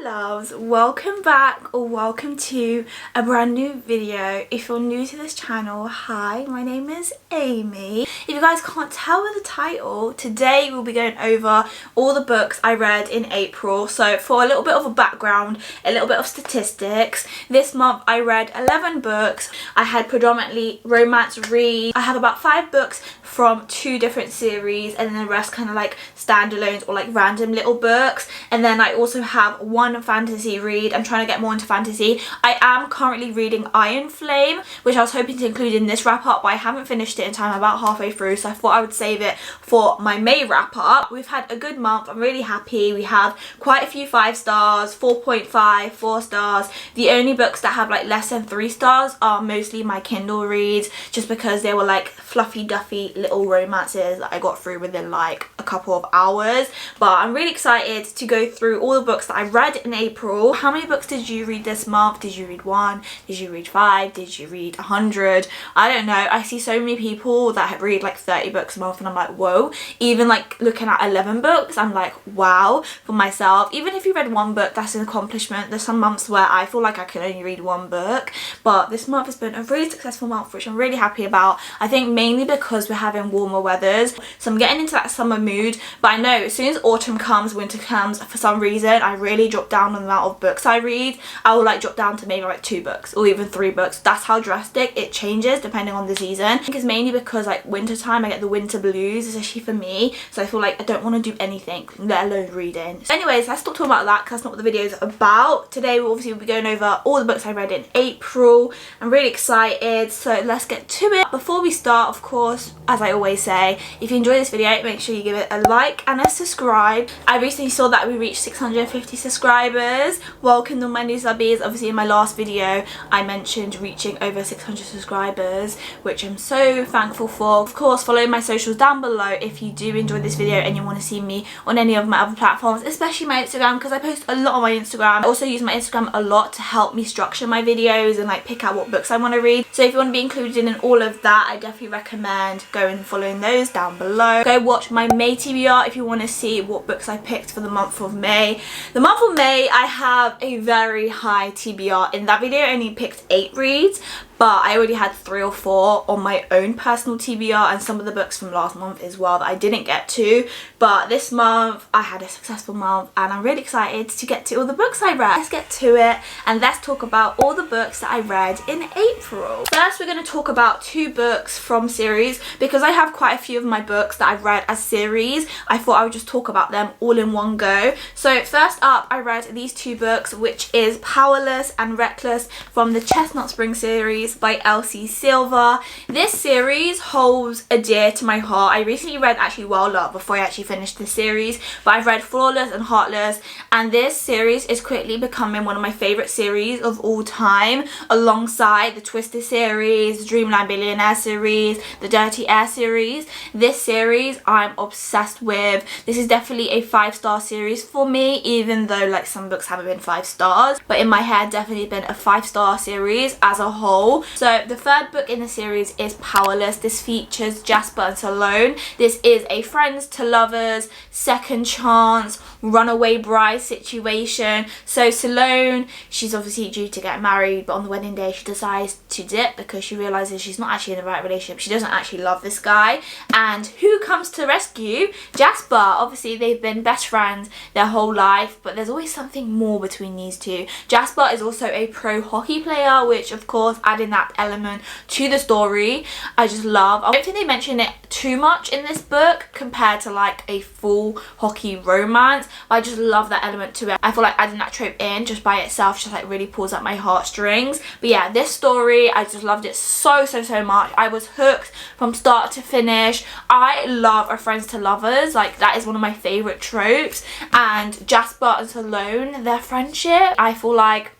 Loves, welcome back or welcome to a brand new video. If you're new to this channel, hi, my name is Amy. If you guys can't tell with the title, today we'll be going over all the books I read in April. So for a little bit of a background, a little bit of statistics, this month I read 11 books. I had predominantly romance reads. I have about 5 books from 2 different series, and then the rest kind of like standalones or like random little books. And then I also have 1 fantasy read. I'm trying to get more into fantasy. I am currently reading Iron Flame, which I was hoping to include in this wrap up, but I haven't finished it in time. I'm about halfway through, so I thought I would save it for my May wrap up. We've had a good month. I'm really happy. We have quite a few 5 stars, 4.5, 4 stars. The only books that have like less than 3 stars are mostly my Kindle reads, just because they were like fluffy duffy little romances that I got through within like a couple of hours. But I'm really excited to go through all the books that I read in April. How many books did you read this month? Did you read 1? Did you read 5? Did you read 100? I don't know. I see so many people that read like 30 books a month, and I'm like, whoa. Even like looking at 11 books, I'm like, wow. For myself, even if you read 1 book, that's an accomplishment. There's some months where I feel like I can only read 1 book, but this month has been a really successful month, which I'm really happy about. I think mainly because we're having warmer weathers, so I'm getting into that summer mood. But I know as soon as autumn comes, winter comes, for some reason I really drop down on the amount of books I read. I will like drop down to maybe like 2 books or even 3 books. That's how drastic it changes depending on the season. I think it's mainly because like winter time, I get the winter blues, especially for me, so I feel like I don't want to do anything, let alone reading. So anyways, let's stop talking about that because that's not what the video is about. Today we'll obviously be going over all the books I read in April. I'm really excited, so let's get to it. Before we start, of course, as I always say, if you enjoy this video, make sure you give it a like and a subscribe. I recently saw that we reached 650 subscribers. Welcome to my new subbies. Obviously in my last video I mentioned reaching over 600 subscribers, which I'm so thankful for. Of course, follow my socials down below if you do enjoy this video and you want to see me on any of my other platforms, especially my Instagram, because I post a lot on my Instagram. I also use my Instagram a lot to help me structure my videos and like pick out what books I want to read. So if you want to be included in all of that, I definitely recommend going and following those down below. Go watch my May TBR if you want to see what books I picked for the month of May. The month of May, I have a very high TBR. In that video I only picked 8 reads, but I already had 3 or 4 on my own personal TBR, and some of the books from last month as well that I didn't get to. But this month I had a successful month and I'm really excited to get to all the books I read. Let's get to it and let's talk about all the books that I read in April. First, we're going to talk about 2 books from series, because I have quite a few of my books that I've read as series. I thought I would just talk about them all in one go. So first up, I read these 2 books, which is Powerless and Reckless from the Chestnut Spring series by Elsie Silver. This series holds a dear to my heart. I recently read actually Well Love before I actually finished the series, but I've read Flawless and Heartless, and this series is quickly becoming one of my favourite series of all time, alongside the Twister series, the Dreamland Billionaire series, the Dirty Air series. This series I'm obsessed with. This is definitely a 5-star series for me, even though like some books haven't been 5 stars, but in my head definitely been a 5-star series as a whole. So the 3rd book in the series is Powerless. This features Jasper and Salome. This is a friends to lovers, second chance, runaway bride situation. So Salome, she's obviously due to get married, but on the wedding day she decides to dip because she realizes she's not actually in the right relationship. She doesn't actually love this guy. And who comes to rescue? Jasper. Obviously they've been best friends their whole life, but there's always something more between these 2. Jasper is also a pro hockey player, which of course adding that element to the story I just love. I don't think they mention it too much in this book compared to like a full hockey romance, but I just love that element to it. I feel like adding that trope in just by itself just like really pulls at my heartstrings. But yeah, this story, I just loved it so much. I was hooked from start to finish. I love a friends to lovers, like that is one of my favorite tropes, and Jasper and Salome, their friendship, I feel like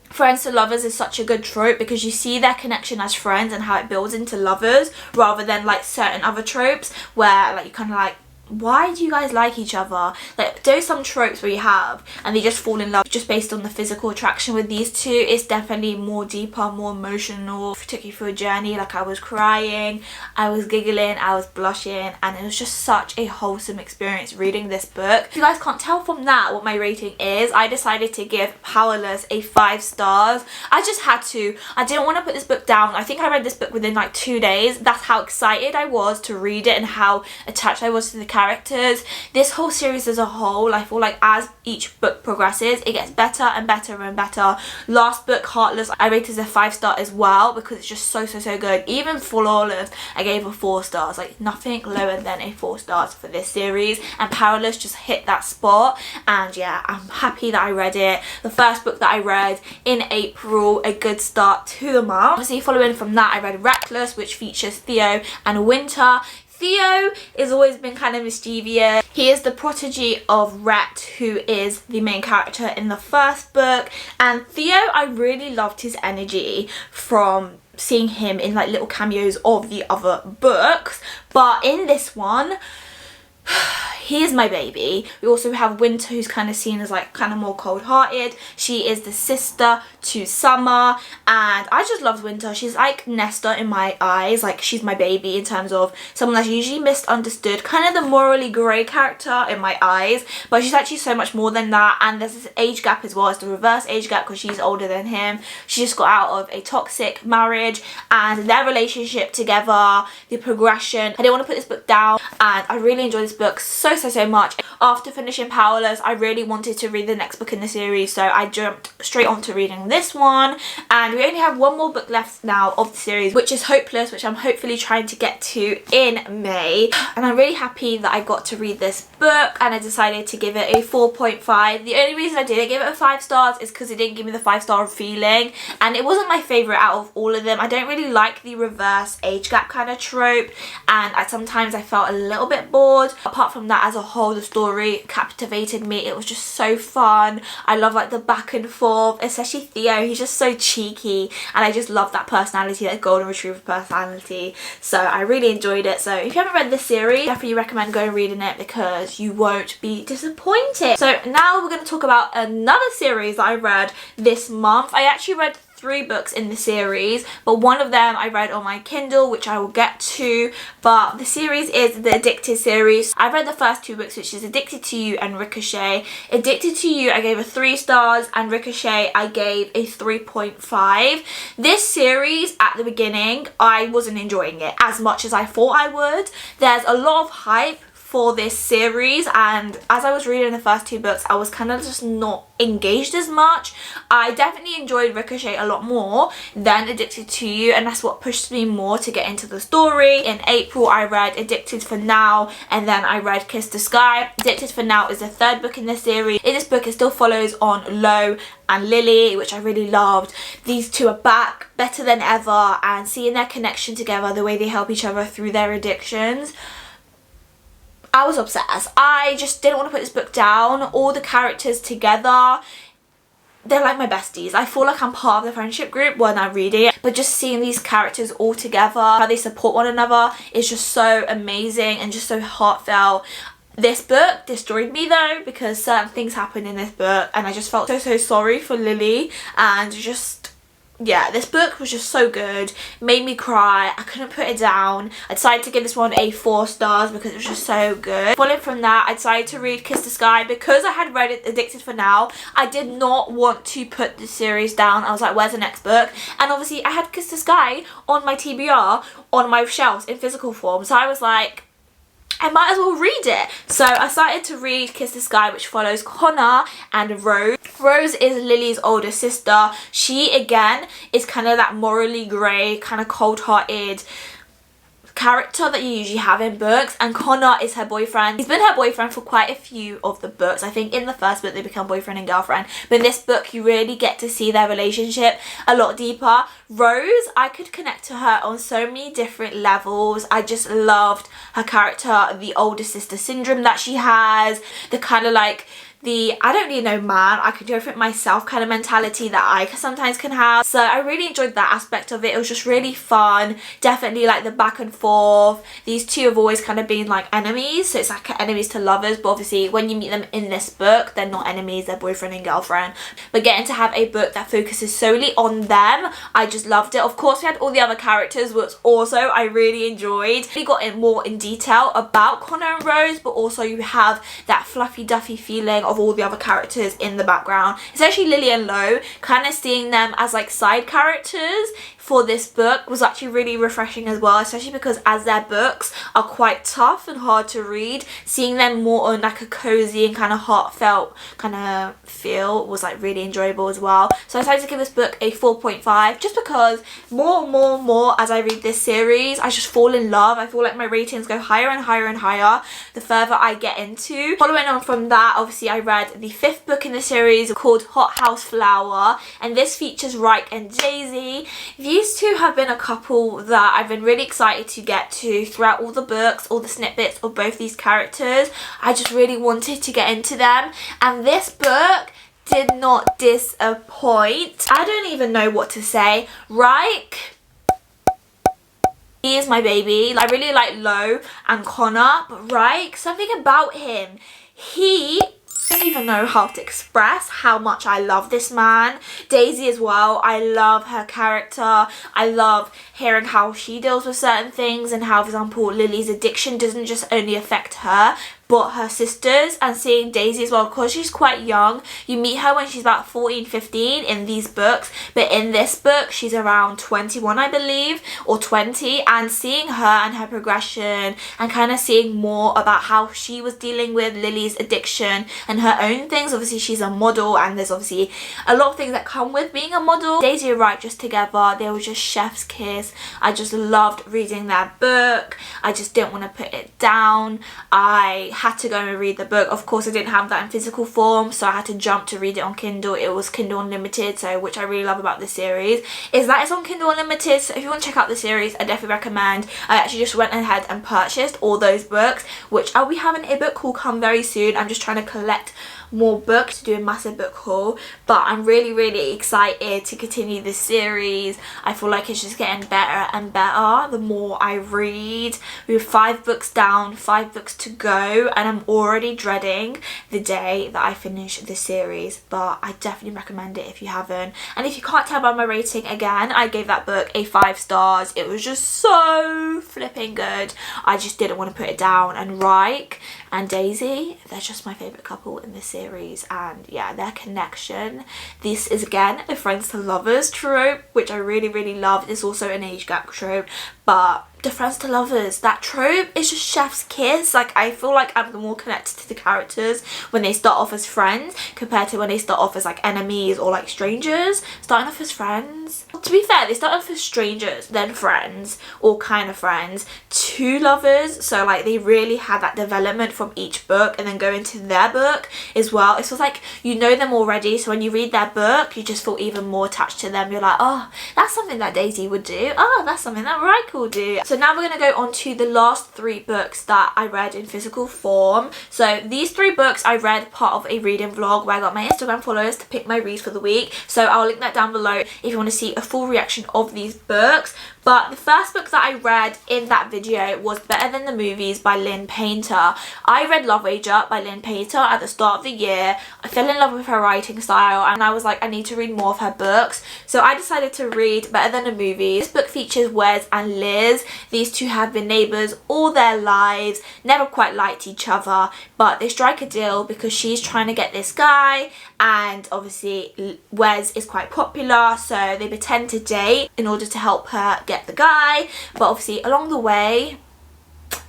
friends to lovers is such a good trope because you see their connection as friends and how it builds into lovers, rather than like certain other tropes where like you kind of like why do you guys like each other? Like, there's some tropes where you have and they just fall in love just based on the physical attraction. With these two, it's definitely more deeper, more emotional. It took you through a journey. Like, I was crying, I was giggling, I was blushing, and it was just such a wholesome experience reading this book. If you guys can't tell from that what my rating is, I decided to give Powerless a 5 stars. I just had to. I didn't want to put this book down. I think I read this book within like 2 days. That's how excited I was to read it and how attached I was to the characters. This whole series as a whole, I feel like as each book progresses, it gets better and better and better. Last book, Heartless, I rated as a 5-star as well because it's just so good. Even Flawless, I gave a 4 stars. Like, nothing lower than a 4 stars for this series, and Powerless just hit that spot. And yeah, I'm happy that I read it. The first book that I read in April, a good start to the month. Obviously, following from that, I read Reckless, which features Theo and Winter. Theo has always been kind of mischievous. He is the protege of Rhett, who is the main character in the first book. And Theo, I really loved his energy from seeing him in like little cameos of the other books. But in this one, he is my baby. We also have Winter, who's kind of seen as like kind of more cold-hearted. She is the sister to Summer, and I just love Winter. She's like Nesta in my eyes. Like, she's my baby in terms of someone that's usually misunderstood, kind of the morally grey character in my eyes, but she's actually so much more than that. And there's this age gap as well. It's the reverse age gap because she's older than him. She just got out of a toxic marriage, and their relationship together, the progression. I didn't want to put this book down, and I really enjoyed this book so much. After finishing Powerless, I really wanted to read the next book in the series, so I jumped straight on to reading this one. And we only have one more book left now of the series, which is Hopeless, which I'm hopefully trying to get to in May. And I'm really happy that I got to read this book, and I decided to give it a 4.5. The only reason I didn't give it a 5 stars is because it didn't give me the 5-star feeling, and it wasn't my favourite out of all of them. I don't really like the reverse age gap kind of trope, and sometimes I felt a little bit bored. Apart from that, as a whole, the story captivated me. It was just so fun. I love like the back and forth, especially Theo. He's just so cheeky, and I just love that personality, that golden retriever personality. So I really enjoyed it. So if you haven't read this series, definitely recommend going and reading it because you won't be disappointed. So now we're going to talk about another series that I read this month. I actually read 3 books in the series, but one of them I read on my Kindle, which I will get to. But the series is the Addicted series. I read the first 2 books, which is Addicted to You and Ricochet. Addicted to You I gave a 3 stars, and Ricochet I gave a 3.5. This series, at the beginning, I wasn't enjoying it as much as I thought I would. There's a lot of hype for this series, and as I was reading the first 2 books, I was kind of just not engaged as much. I definitely enjoyed Ricochet a lot more than Addicted to You, and that's what pushed me more to get into the story. In April, I read Addicted for Now, and then I read Kiss the Sky. Addicted for Now is the 3rd book in this series. In this book, it still follows on Lo and Lily, which I really loved. These two are back better than ever, and seeing their connection together, the way they help each other through their addictions, I was obsessed. I just didn't want to put this book down. All the characters together, they're like my besties. I feel like I'm part of the friendship group when I read it, but just seeing these characters all together, how they support one another, is just so amazing and just so heartfelt. This book destroyed me though, because certain things happened in this book, and I just felt so sorry for Lily, and just, yeah, this book was just so good. It made me cry. I couldn't put it down. I decided to give this one a 4 stars because it was just so good. Following from that, I decided to read Kiss the Sky. Because I had read it Addicted for Now, I did not want to put the series down. I was like, where's the next book? And obviously I had Kiss the Sky on my TBR on my shelves in physical form, so I was like, I might as well read it. So I started to read Kiss the Sky, which follows Connor and Rose. Rose is Lily's older sister. She, again, is kind of that morally grey, kind of cold-hearted character that you usually have in books, and Connor is her boyfriend. He's been her boyfriend for quite a few of the books. I think in the first book they become boyfriend and girlfriend, but in this book you really get to see their relationship a lot deeper. Rose, I could connect to her on so many different levels. I just loved her character, the older sister syndrome that she has, the kind of like the I don't need no man, I could do everything myself kind of mentality that I sometimes can have. So I really enjoyed that aspect of it. It was just really fun. Definitely like the back and forth. These two have always kind of been like enemies, so it's like enemies to lovers, but obviously when you meet them in this book, they're not enemies, they're boyfriend and girlfriend. But getting to have a book that focuses solely on them, I just loved it. Of course we had all the other characters, which also I really enjoyed. We got in more in detail about Connor and Rose, but also you have that fluffy duffy feeling of all the other characters in the background, especially Lily and Lo. Kind of seeing them as like side characters for this book was actually really refreshing as well, especially because as their books are quite tough and hard to read, seeing them more on like a cozy and kind of heartfelt kind of feel was like really enjoyable as well. So I decided to give this book a 4.5 just because more as I read this series, I just fall in love. I feel like my ratings go higher and higher and higher the further I get into. Following on from that, obviously I read the 5th book in the series called Hot House Flower, and this features Reich and Daisy. These two have been a couple that I've been really excited to get to throughout all the books, all the snippets of both these characters. I just really wanted to get into them, and this book did not disappoint. I don't even know what to say. Reich, he is my baby. I really like Lo and Connor, but Reich, something about him, I don't even know how to express how much I love this man. Daisy as well, I love her character. I love hearing how she deals with certain things, and how, for example, Lily's addiction doesn't just only affect her but her sisters, and seeing Daisy as well, because she's quite young. You meet her when she's about 14-15 in these books, but in this book she's around 21 I believe, or 20, and seeing her and her progression and kind of seeing more about how she was dealing with Lily's addiction and her own things. Obviously she's a model, and there's obviously a lot of things that come with being a model. Daisy and Wright just together, they were just chef's kiss. I just loved reading that book. I just didn't want to put it down. I had to go and read the book. Of course I didn't have that in physical form, so I had to jump to read it on Kindle. It was Kindle Unlimited, so which I really love about this series is that it's on Kindle Unlimited. So if you want to check out the series, I definitely recommend. I actually just went ahead and purchased all those books, which I'll be having a book haul come very soon. I'm just trying to collect more books to do a massive book haul, but I'm really excited to continue this series. I feel like it's just getting better and better the more I read. We have 5 books down, 5 books to go, and I'm already dreading the day that I finish this series, but I definitely recommend it if you haven't. And if you can't tell by my rating, again, I gave that book a 5 stars. It was just so flipping good. I just didn't want to put it down. And Reich and Daisy, they're just my favourite couple in this series, and yeah, their connection. This is again a friends to lovers trope, which I really love. It's also an age gap trope, but the friends to lovers, that trope is just chef's kiss. Like, I feel like I'm more connected to the characters when they start off as friends compared to when they start off as like enemies or like strangers. Starting off as friends, to be fair, they start off as strangers, then friends, or kind of friends, to lovers. So like they really had that development from each book, and then go into their book as well. It feels like you know them already, so when you read their book you just feel even more attached to them. You're like, oh, that's something that Daisy would do, oh, that's something that Reich will do. So now we're going to go on to the last 3 books that I read in physical form. So these 3 books I read part of a reading vlog where I got my Instagram followers to pick my reads for the week, so I'll link that down below if you want to see a full reaction of these books. But the first book that I read in that video was Better Than the Movies by Lynn Painter. I read Love Wager by Lynn Painter at the start of the year. I fell in love with her writing style, and I was like, I need to read more of her books. So I decided to read Better Than the Movies. This book features Wes and Liz. These two have been neighbours all their lives, never quite liked each other, but they strike a deal because she's trying to get this guy, and obviously Wes is quite popular, so they pretend to date in order to help her get the guy. But obviously along the way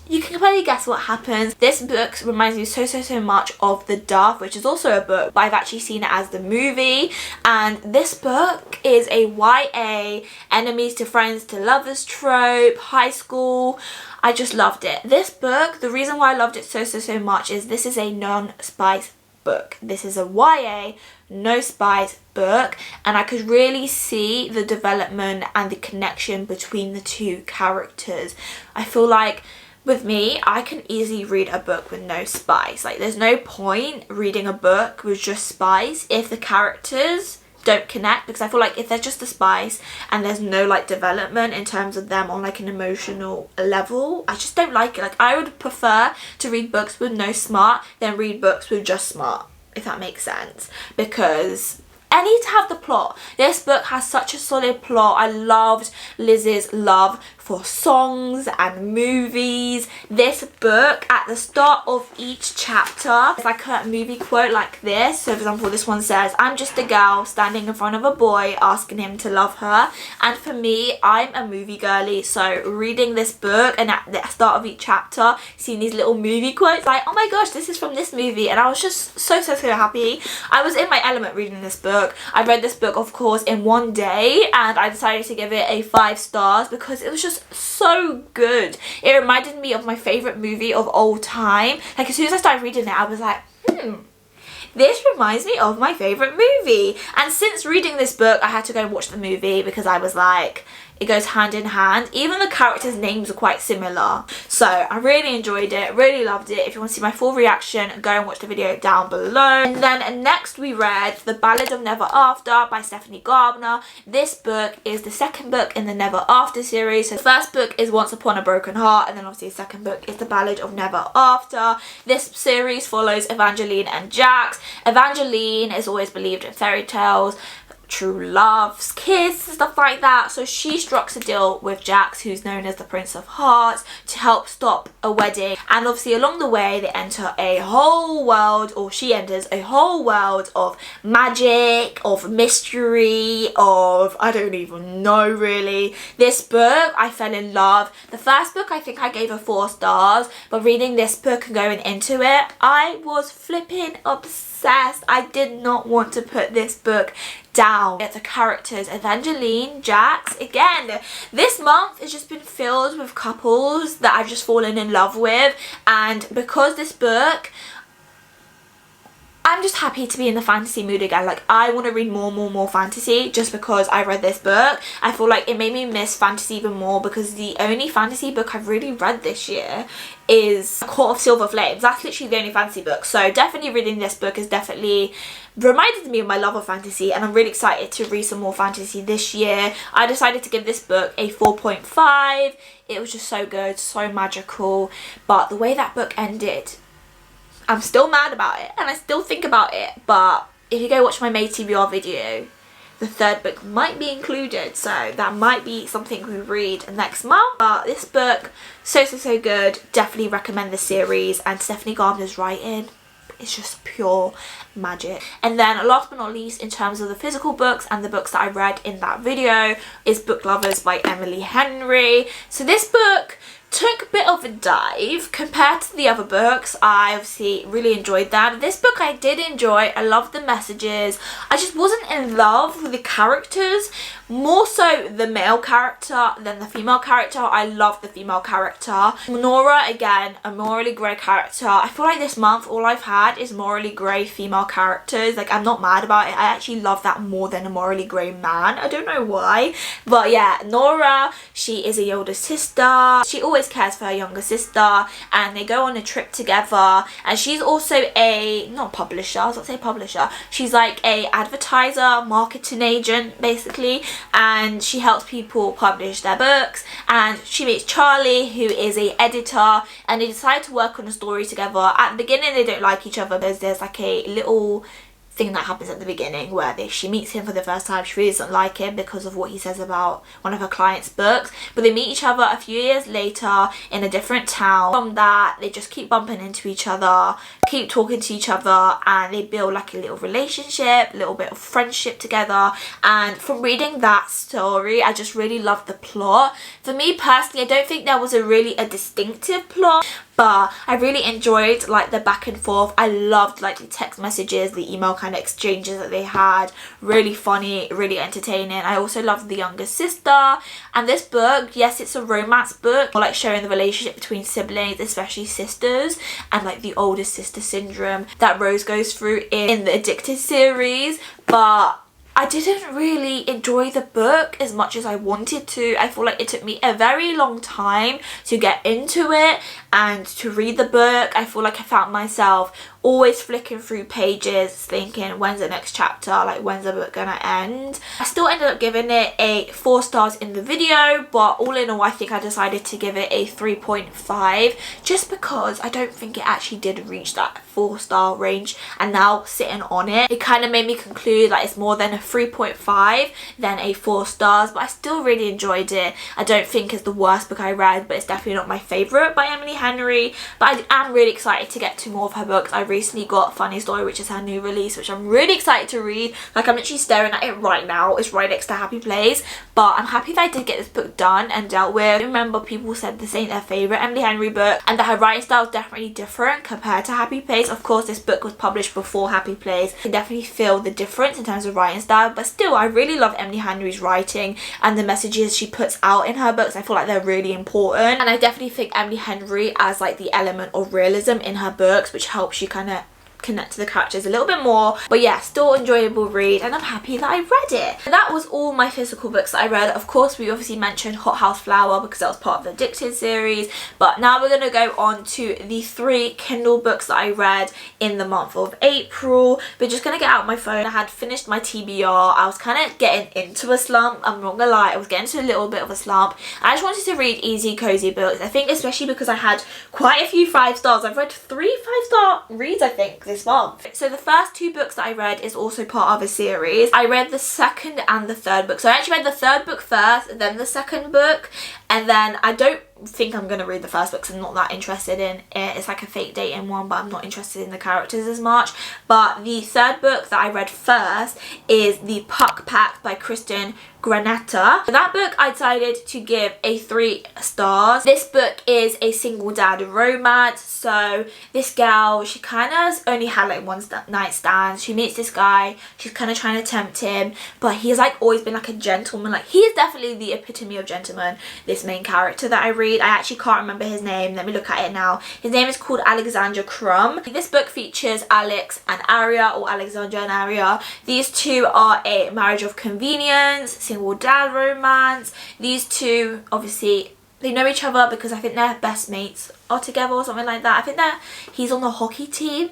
you can completely guess what happens. This book reminds me so much of The Duff, which is also a book, but I've actually seen it as the movie. And this book is a YA enemies to friends to lovers trope, high school. I just loved it. This book, the reason why I loved it so much is this is a non-spice book. This is a YA no spice book, and I could really see the development and the connection between the 2 characters. I feel like With me, I can easily read a book with no spice. Like, there's no point reading a book with just spice if the characters don't connect, because I feel like if there's just a spice and there's no like development in terms of them on like an emotional level, I just don't like it. Like, I would prefer to read books with no smart than read books with just smart, if that makes sense, because I need to have the plot. This book has such a solid plot. I loved Liz's love for songs and movies. This book, at the start of each chapter, it's like a movie quote like this. So for example, this one says, "I'm just a girl standing in front of a boy asking him to love her." And for me, I'm a movie girly, so reading this book and at the start of each chapter seeing these little movie quotes, like, oh my gosh, this is from this movie, and I was just so happy. I was in my element reading this book. I read this book, of course, in one day, and I decided to give it a 5 stars because it was just so good. It reminded me of my favourite movie of all time. Like, as soon as I started reading it, I was like, this reminds me of my favourite movie. And since reading this book, I had to go and watch the movie because I was like, it goes hand in hand. Even the characters' names are quite similar. So I really enjoyed it, really loved it. If you want to see my full reaction, go and watch the video down below. And then next we read The Ballad of Never After by Stephanie Gardner. This book is the second book in the Never After series. So the first book is Once Upon a Broken Heart, and then obviously the second book is The Ballad of Never After. This series follows Evangeline and Jax. Evangeline is always believed in fairy tales, true loves, kiss, stuff like that. So she strikes a deal with Jax, who's known as the Prince of Hearts, to help stop a wedding. And obviously along the way they enter a whole world, or she enters a whole world of magic, of mystery, of I don't even know really. This book, I fell in love. The first book, I think I gave her 4 stars, but reading this book and going into it, I was flipping obsessed. I did not want to put this book down. The characters, Evangeline, Jax, again, this month has just been filled with couples that I've just fallen in love with, and because this book, I'm just happy to be in the fantasy mood again. Like, I want to read more fantasy just because I read this book. I feel like it made me miss fantasy even more because the only fantasy book I've really read this year is Court of Silver Flames. That's literally the only fantasy book. So definitely reading this book has definitely reminded me of my love of fantasy, and I'm really excited to read some more fantasy this year. I decided to give this book a 4.5. It was just so good, so magical, but the way that book ended, I'm still mad about it and I still think about it. But if you go watch my May TBR video, the third book might be included, so that might be something we read next month. But this book, so good. Definitely recommend the series, and Stephanie Gardner's writing, it's just pure magic. And then last but not least, in terms of the physical books and the books that I read in that video, is Book Lovers by Emily Henry. So this book took a bit of a dive compared to the other books. I obviously really enjoyed that. This book I did enjoy. I loved the messages. I just wasn't in love with the characters, more so the male character than the female character. I loved the female character. Nora, again, a morally grey character. I feel like this month all I've had is morally grey female characters. Like, I'm not mad about it. I actually love that more than a morally grey man. I don't know why, but yeah, Nora, she is a older sister. She always cares for her younger sister, and they go on a trip together, and she's also a, not publisher, I was about to say publisher, she's like a advertiser, marketing agent basically, and she helps people publish their books. And she meets Charlie, who is a editor, and they decide to work on a story together. At the beginning they don't like each other. There's like a little thing that happens at the beginning where she meets him for the first time. She really doesn't like him because of what he says about one of her clients' books, but they meet each other a few years later in a different town. From that, they just keep bumping into each other, keep talking to each other, and they build like a little relationship, a little bit of friendship together. And from reading that story, I just really loved the plot. For me personally, I don't think there was a distinctive plot, but I really enjoyed like the back and forth. I loved like the text messages, the email kind of exchanges that they had. Really funny, really entertaining. I also loved the younger sister. And this book, yes, it's a romance book, or like showing the relationship between siblings, especially sisters, and like the older sister syndrome that Rose goes through in the Addicted series. But I didn't really enjoy the book as much as I wanted to. I feel like it took me a very long time to get into it and to read the book. I feel like I found myself always flicking through pages thinking, when's the next chapter, like when's the book gonna end. I still ended up giving it a 4 stars in the video, but all in all I think I decided to give it a 3.5 just because I don't think it actually did reach that 4-star range, and now sitting on it, it kind of made me conclude that it's more than a 3.5 than a 4 stars, but I still really enjoyed it. I don't think it's the worst book I read, but it's definitely not my favourite by Emily Henry, but I am really excited to get to more of her books. I recently got Funny Story, which is her new release, which I'm really excited to read. Like, I'm literally staring at it right now. It's right next to Happy Place, but I'm happy that I did get this book done and dealt with. I remember people said this ain't their favourite Emily Henry book and that her writing style is definitely different compared to Happy Place. Of course, this book was published before Happy Place. You can definitely feel the difference in terms of writing style, but still I really love Emily Henry's writing and the messages she puts out in her books. I feel like they're really important, and I definitely think Emily Henry adds like the element of realism in her books, which helps you kind of connect to the characters a little bit more. But yeah, still enjoyable read, and I'm happy that I read it. That was all my physical books that I read. Of course, we obviously mentioned Hot House Flower because that was part of the Addicted series, but now we're going to go on to the 3 Kindle books that I read in the month of April. We're just going to get out my phone. I had finished my TBR. I was kind of getting into a slump, I'm not gonna lie. I was getting into a little bit of a slump. I just wanted to read easy, cozy books. I think especially because I had quite a few 5 stars. I've read 3 5-star reads, I think, this month. So the first 2 books that I read is also part of a series. I read the second and the third book. So I actually read the third book first, then the second book, and then I don't think I'm going to read the first book because I'm not that interested in it. It's like a fake dating one, but I'm not interested in the characters as much. But the third book that I read first is The Puck Pack by Kristen Granetta. For that book I decided to give a 3 stars. This book is a single dad romance. So this girl, she kind of only had like one night stand. She meets this guy, she's kind of trying to tempt him, but he's like always been like a gentleman. Like, he is definitely the epitome of gentleman, this main character that I read. I actually can't remember his name. Let me look at it now. His name is called Alexander Crumb. This book features Alex and Aria, or Alexandra and Aria. These two are a marriage of convenience, single dad romance. These two, obviously, they know each other because I think their best mates are together or something like that. I think that he's on the hockey team.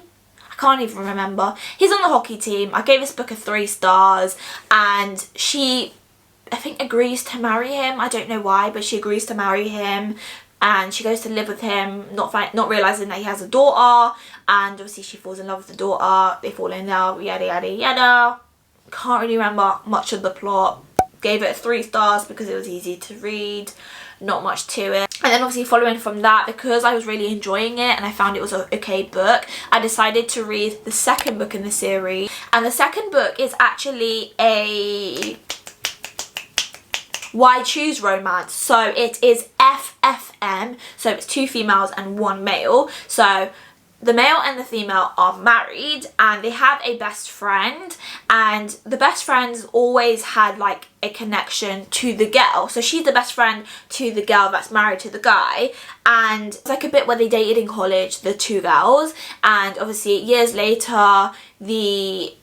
I can't even remember. He's on the hockey team. I gave this book a 3 stars, and she, I think, agrees to marry him. I don't know why, but she agrees to marry him, and she goes to live with him, not realising that he has a daughter, and obviously she falls in love with the daughter. They fall in love, yada yada yada. Can't really remember much of the plot. Gave it 3 stars because it was easy to read, not much to it. And then obviously following from that, because I was really enjoying it and I found it was an okay book, I decided to read the second book in the series. And the second book is actually a Why Choose romance. So it is FFM, so it's 2 females and 1 male. So the male and the female are married and they have a best friend, and the best friend's always had like a connection to the girl. So she's the best friend to the girl that's married to the guy, and it's like a bit where they dated in college, the 2 girls, and obviously years later the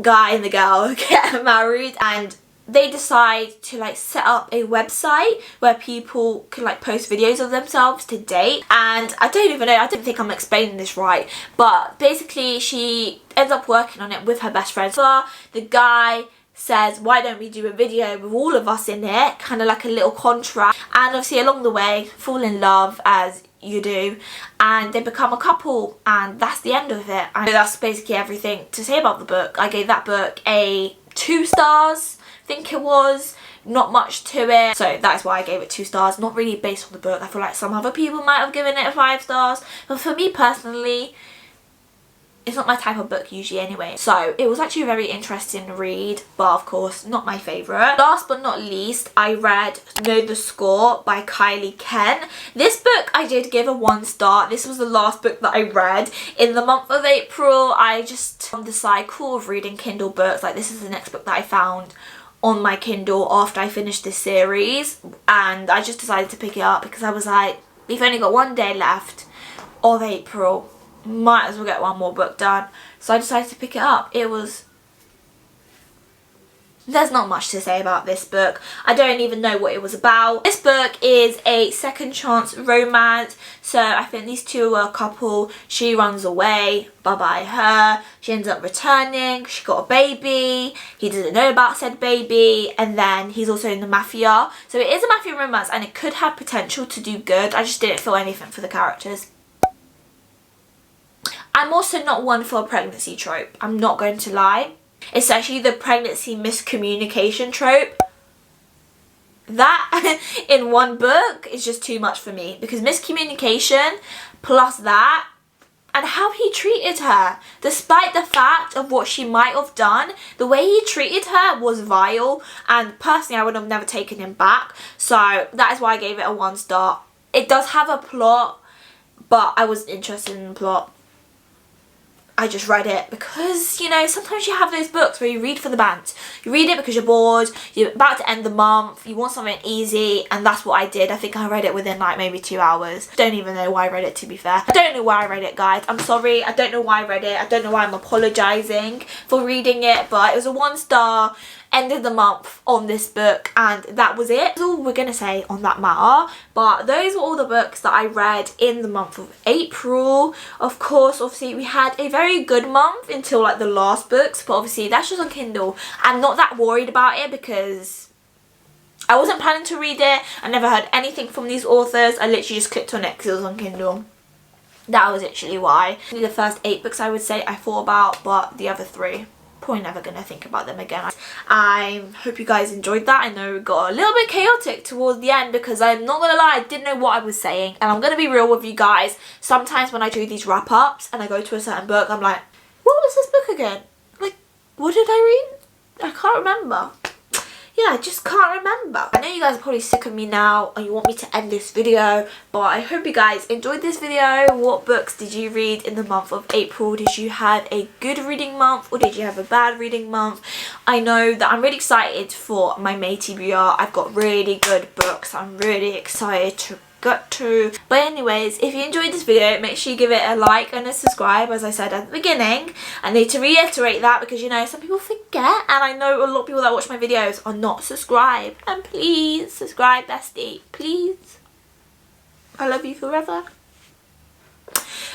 guy and the girl get married, and they decide to like set up a website where people can like post videos of themselves to date. And I don't even know, I don't think I'm explaining this right, but basically she ends up working on it with her best friend. So the guy says, why don't we do a video with all of us in it, kind of like a little contract, and obviously along the way fall in love as you do, and they become a couple, and that's the end of it. And that's basically everything to say about the book. I gave that book a 2 stars. Think it was, not much to it, so that's why I gave it 2 stars. Not really based on the book. I feel like some other people might have given it 5 stars, but for me personally, it's not my type of book usually anyway. So it was actually a very interesting read, but of course not my favourite. Last but not least, I read Know the Score by Kylie Ken. This book I did give a 1 star. This was the last book that I read in the month of April. I just on the cycle of reading Kindle books, like this is the next book that I found on my Kindle after I finished this series, and I just decided to pick it up because I was like, we've only got 1 day left of April, might as well get 1 more book done. So I decided to pick it up. It was there's not much to say about this book. I don't even know what it was about. This book is a second chance romance. So I think these two are a couple. She runs away, bye-bye her. She ends up returning. She got a baby. He doesn't know about said baby. And then he's also in the mafia. So it is a mafia romance and it could have potential to do good. I just didn't feel anything for the characters. I'm also not one for a pregnancy trope. I'm not going to lie. Especially the pregnancy miscommunication trope. That in one book is just too much for me, because miscommunication plus that and how he treated her, despite the fact of what she might have done, the way he treated her was vile, and personally I would have never taken him back. So that is why I gave it a 1 star. It does have a plot, but I wasn't interested in the plot. I just read it because, you know, sometimes you have those books where you read for the bant. You read it because you're bored, you're about to end the month, you want something easy, and that's what I did. I think I read it within like maybe 2 hours. Don't even know why I read it, to be fair. I don't know why I read it, guys. I'm sorry. I don't know why I read it. I don't know why I'm apologising for reading it, but it was a 1 star. End of the month on this book, and that was it. That's all we're gonna say on that matter. But those were all the books that I read in the month of April. Of course, obviously we had a very good month until like the last books, but obviously that's just on Kindle. I'm not that worried about it because I wasn't planning to read it. I never heard anything from these authors. I literally just clicked on it because it was on Kindle. That was literally why. The first 8 books I would say I thought about, but the other 3 probably never gonna think about them again. I hope you guys enjoyed that. I know it got a little bit chaotic towards the end because I'm not gonna lie, I didn't know what I was saying, and I'm gonna be real with you guys. Sometimes when I do these wrap-ups and I go to a certain book, I'm like, what was this book again? Like, what did I read? I can't remember. Yeah, I just can't remember. I know you guys are probably sick of me now and you want me to end this video, but I hope you guys enjoyed this video. What books did you read in the month of April? Did you have a good reading month or did you have a bad reading month? I know that I'm really excited for my May TBR. I've got really good books I'm really excited to get to. But anyways, if you enjoyed this video, make sure you give it a like and a subscribe, as I said at the beginning. I need to reiterate that because, you know, some people forget, and I know a lot of people that watch my videos are not subscribed. And please subscribe, bestie, please. I love you forever.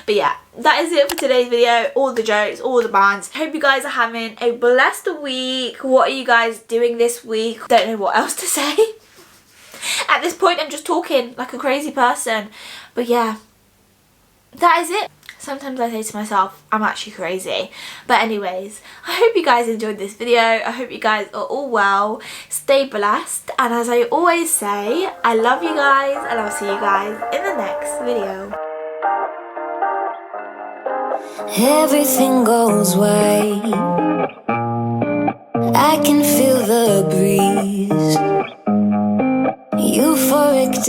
But yeah, that is it for today's video. All the jokes, all the bands. Hope you guys are having a blessed week. What are you guys doing this week? Don't know what else to say. At this point, I'm just talking like a crazy person. But yeah, that is it. Sometimes I say to myself, I'm actually crazy. But anyways, I hope you guys enjoyed this video. I hope you guys are all well. Stay blessed. And as I always say, I love you guys. And I'll see you guys in the next video. Everything goes right. I can feel the breeze. Euphoric,